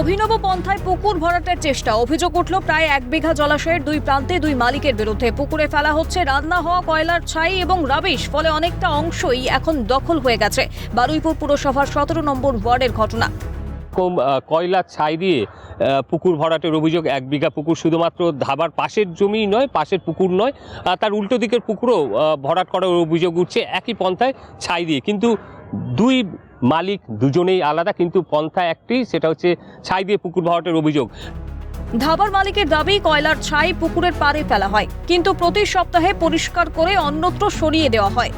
অভিনব পন্থায় পুকুর ভরাটের চেষ্টা। অভিযোগ উঠল প্রায় 1 বিঘা জলাশয়ের দুই প্রান্তে দুই মালিকের বিরুদ্ধে। পুকুরে ফেলা হচ্ছে রান্না হওয়া কয়লার ছাই এবং রাবিশ, ফলে অনেকটা অংশই এখন দখল হয়ে গেছে। বারুইপুর পুরসভার 17 নম্বর ওয়ার্ডের ঘটনা। কয়লার ছাই দিয়ে পুকুর ভরাটের অভিযোগ। 1 বিঘা পুকুর, শুধুমাত্র ধাবার পাশের জমি নয়, পাশের পুকুর নয়, তার উল্টো দিকের পুকুরও ভরাট করার অভিযোগ উঠছে একই পন্থায় ছাই দিয়ে। কিন্তু দুই মালিক দুজনেই আলাদা, কিন্তু পন্থা একটি, সেটা হচ্ছে ছাই দিয়ে পুকুর ভরাটের অভিযোগ। ধাবার মালিকের দাবি কয়লার ছাই পুকুরের পাড়ে ফেলা হয়, কিন্তু প্রতি সপ্তাহে পরিষ্কার করে অন্যত্র সরিয়ে দেওয়া হয়।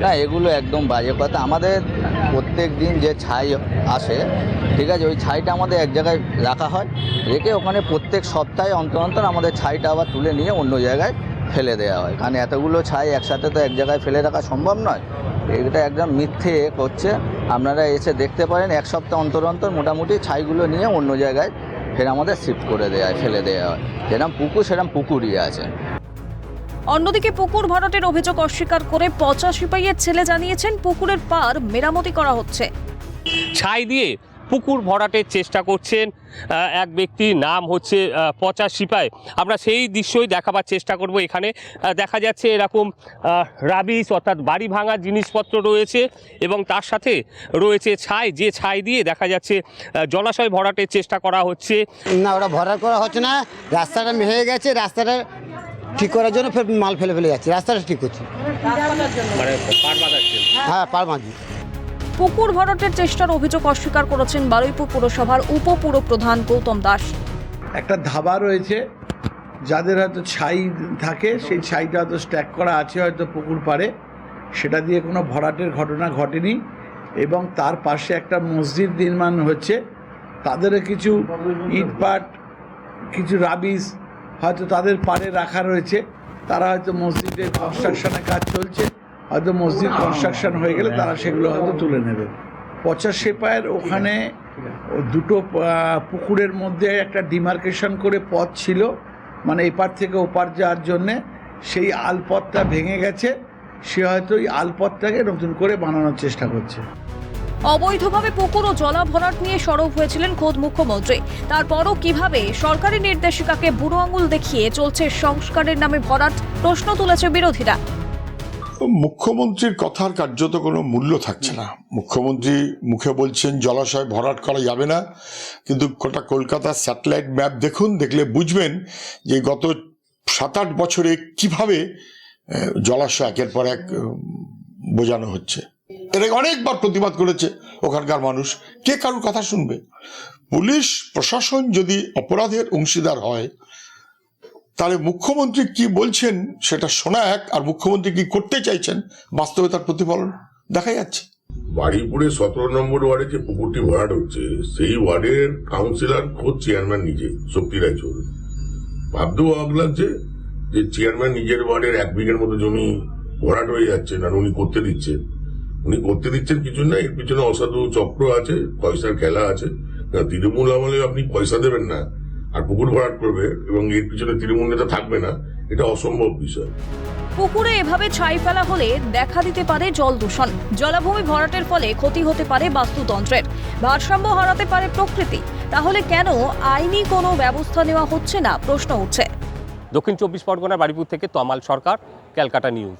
না, এগুলো একদম বাজে কথা। আমাদের প্রত্যেক দিন যে ছাই আসে, ঠিক আছে, ওই ছাইটা আমাদের এক জায়গায় রাখা হয়, রেখে ওখানে প্রত্যেক সপ্তাহে অন্তর অন্তর আমাদের ছাইটা আবার তুলে নিয়ে অন্য জায়গায় ফেলে দেওয়া হয়। কারণ এতগুলো ছাই একসাথে তো এক জায়গায় ফেলে রাখা সম্ভব নয়। এটা একদম মিথ্যে করছে। আপনারা এসে দেখতে পারেন, এক সপ্তাহ অন্তর অন্তর মোটামুটি ছাইগুলো নিয়ে অন্য জায়গায় ফের আমাদের শিফট করে দেওয়া হয়, ফেলে দেওয়া হয়। যেরকম পুকুর সেরকম পুকুরই আছে। অন্যদিকে পুকুর ভরাটের অভিযোগ অস্বীকার করে পচা সিপাইয়ের ছেলে জানিয়েছেন পুকুরের পাড় মেরামতি করা হচ্ছে। ছাই দিয়ে পুকুর ভরাটের চেষ্টা করছেন এক ব্যক্তি, নাম হচ্ছে পচা সিপাই। আমরা সেই দৃশ্যই দেখাবার চেষ্টা করব। এখানে দেখা যাচ্ছে এরকম রাবিশ অর্থাৎ বাড়ি ভাঙার জিনিসপত্র রয়েছে এবং তার সাথে রয়েছে ছাই, যে ছাই দিয়ে দেখা যাচ্ছে জলাশয় ভরাটের চেষ্টা করা হচ্ছে। না, ওটা ভরাট করা হচ্ছে না, রাস্তাটা হয়ে গেছে, রাস্তাটা ঠিক করার জন্য ফের মাল ফেলে যাচ্ছে, রাস্তাটা ঠিক করছে। হ্যাঁ, পার মাঝি। পুকুর ভরাটের চেষ্টার অভিযোগ অস্বীকার করেছেন বারুইপুর পুরসভার উপপুরপ্রধান গৌতম দাস। একটা ধাবা রয়েছে, যাদের হয়তো ছাই থাকে, সেই ছাইটা হয়তো স্ট্যাক করা আছে হয়তো পুকুর পাড়ে, সেটা দিয়ে কোনো ভরাটের ঘটনা ঘটেনি। এবং তার পাশে একটা মসজিদ নির্মাণ হচ্ছে, তাদেরও কিছু ইটপাট, কিছু রাবিশ হয়তো তাদের পাড়ে রাখা রয়েছে। তারা হয়তো মসজিদের কনস্ট্রাকশনের কাজ চলছে, হয়তো মসজিদ কনস্ট্রাকশন হয়ে গেলে তারা সেগুলো হয়তো তুলে নেবে। পচা সেপায়ের ওখানে দুটো পুকুরের মধ্যে একটা ডিমার্কেশন করে পথ ছিল, মানে এপার থেকে ওপার যাওয়ার জন্যে। সেই আলপথটা ভেঙে গেছে, সে হয়তো ওই আলপথটাকে নতুন করে বানানোর চেষ্টা করছে। অবৈধভাবে পুকুর ও জলা ভরাট নিয়ে সরব হয়েছিলেন খোদ মুখ্যমন্ত্রী। তারপরও কিভাবে সরকারি নির্দেশিকাকে বুড়ো আঙুল দেখিয়ে চলছে সংস্কারের নামে ভরাট, প্রশ্ন তুলেছে বিরোধীরা। মুখ্যমন্ত্রীর কথার কার্যত কোনো মূল্য থাকছে না। মুখ্যমন্ত্রী মুখে বলছেন জলাশয় ভরাট করা যাবে না, কিন্তু গোটা কলকাতার স্যাটেলাইট ম্যাপ দেখুন, দেখলে বুঝবেন যে গত 7-8 বছরে কিভাবে জলাশয় একের পর এক বোঝানো হচ্ছে। এর অনেকবার প্রতিবাদ করেছে ওখানকার মানুষ, কে কারোর কথা শুনবে? পুলিশ প্রশাসন যদি অপরাধের অংশীদার হয়, তাহলে মুখ্যমন্ত্রী কি বলছেন সেটা শোনা এক, আর মুখ্যমন্ত্রী কি করতে চাইছেন বাস্তবে তার প্রতিফলন দেখা যাচ্ছে। বারুইপুরে 17 নম্বর ওয়ার্ডে যে পুকুরটি ভরাট হচ্ছে, সেই ওয়ার্ডের কাউন্সিলর খোদ চেয়ারম্যান নিজে, শক্তি রায়চৌধুরী। ভাবতেও অবাক লাগছে যে চেয়ারম্যান নিজের ওয়ার্ডের 1 বিঘের মতো জমি ভরাট হয়ে যাচ্ছে, না উনি করতে দিচ্ছেন। উনি করতে দিচ্ছেন কিছু না, এর পিছনে অসাধু চক্র আছে, পয়সার খেলা আছে। তৃণমূল আমলে আপনি পয়সা দেবেন না আর পুকুর ভরাট করবে এবং এর পিছনে তৃণমূল নেতা থাকবে না, এটা অসম্ভব বিষয়। পুকুরে এভাবে ছাই ফেলা হলে দেখা দিতে পারে জল দূষণ, জলাভূমি ভরাটের ফলে ক্ষতি হতে পারে বাস্তুতন্ত্রের, ভারসাম্য হারাতে পারে প্রকৃতি। তাহলে কেন আইনি কোনো ব্যবস্থা নেওয়া হচ্ছে না, প্রশ্ন উঠছে। দক্ষিণ 24 পরগনার বারুইপুর থেকে তমাল সরকার, ক্যালকাটা নিউজ।